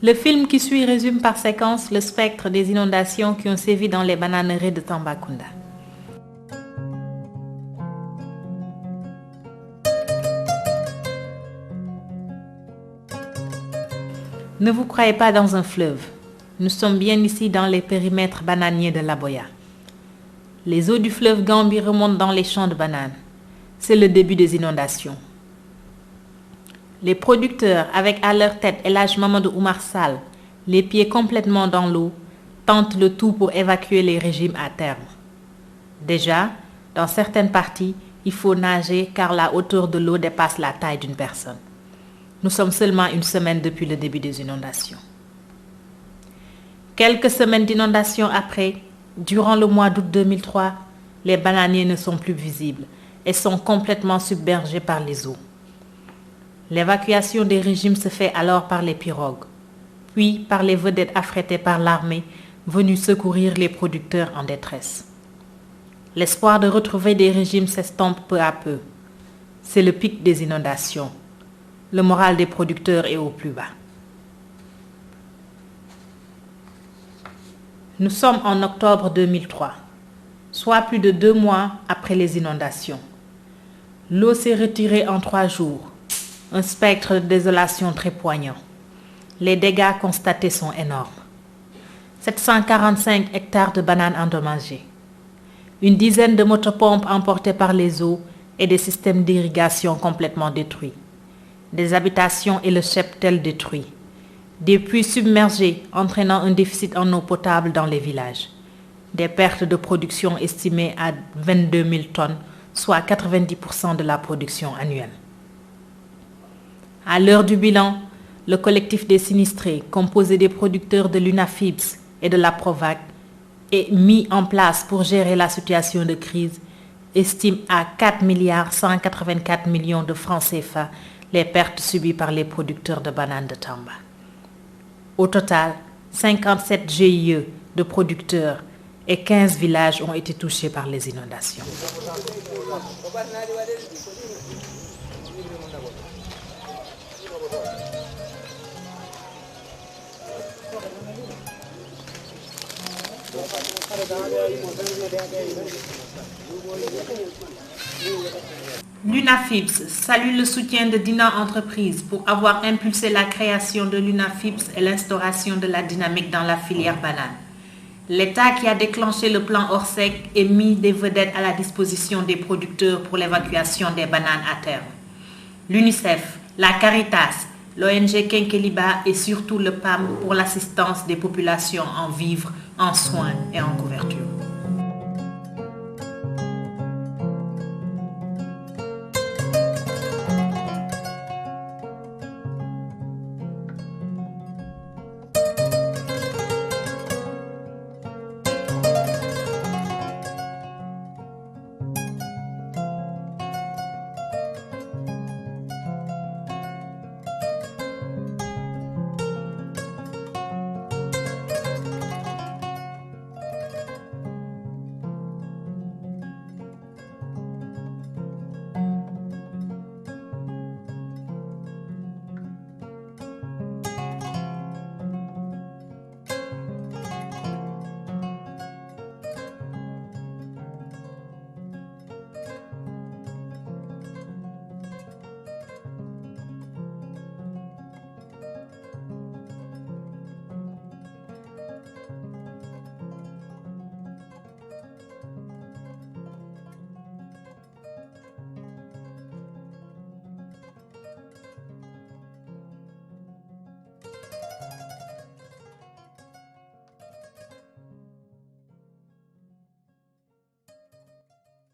Le film qui suit résume par séquence le spectre des inondations qui ont sévi dans les bananeraies de Tambacounda. Ne vous croyez pas dans un fleuve. Nous sommes bien ici dans les périmètres bananiers de l'Aboya. Les eaux du fleuve Gambie remontent dans les champs de bananes. C'est le début des inondations. Les producteurs, avec à leur tête El Hadj Mamadou Oumar Sall, les pieds complètement dans l'eau, tentent le tout pour évacuer les régimes à terme. Déjà, dans certaines parties, il faut nager car la hauteur de l'eau dépasse la taille d'une personne. Nous sommes seulement une semaine depuis le début des inondations. Quelques semaines d'inondations après, durant le mois d'août 2003, les bananiers ne sont plus visibles et sont complètement submergés par les eaux. L'évacuation des régimes se fait alors par les pirogues, puis par les vedettes affrétées par l'armée venues secourir les producteurs en détresse. L'espoir de retrouver des régimes s'estompe peu à peu. C'est le pic des inondations. Le moral des producteurs est au plus bas. Nous sommes en octobre 2003, soit plus de 2 mois après les inondations. L'eau s'est retirée en 3 jours. Un spectre de désolation très poignant. Les dégâts constatés sont énormes. 745 hectares de bananes endommagées. Une dizaine de motopompes emportées par les eaux et des systèmes d'irrigation complètement détruits. Des habitations et le cheptel détruits. Des puits submergés entraînant un déficit en eau potable dans les villages. Des pertes de production estimées à 22 000 tonnes, soit 90% de la production annuelle. À l'heure du bilan, le collectif des sinistrés, composé des producteurs de l'UNAFIBS et de la Provac, et mis en place pour gérer la situation de crise, estime à 4 184 millions de francs CFA les pertes subies par les producteurs de bananes de Tamba. Au total, 57 GIE de producteurs et 15 villages ont été touchés par les inondations. L'UNAFIBS salue le soutien de Dina Entreprises pour avoir impulsé la création de l'UNAFIBS et l'instauration de la dynamique dans la filière banane. L'État qui a déclenché le plan Orsec et mis des vedettes à la disposition des producteurs pour l'évacuation des bananes à terme. L'UNICEF, la Caritas, l'ONG Kenkeliba et surtout le PAM pour l'assistance des populations en vivres, en soins et en couverture.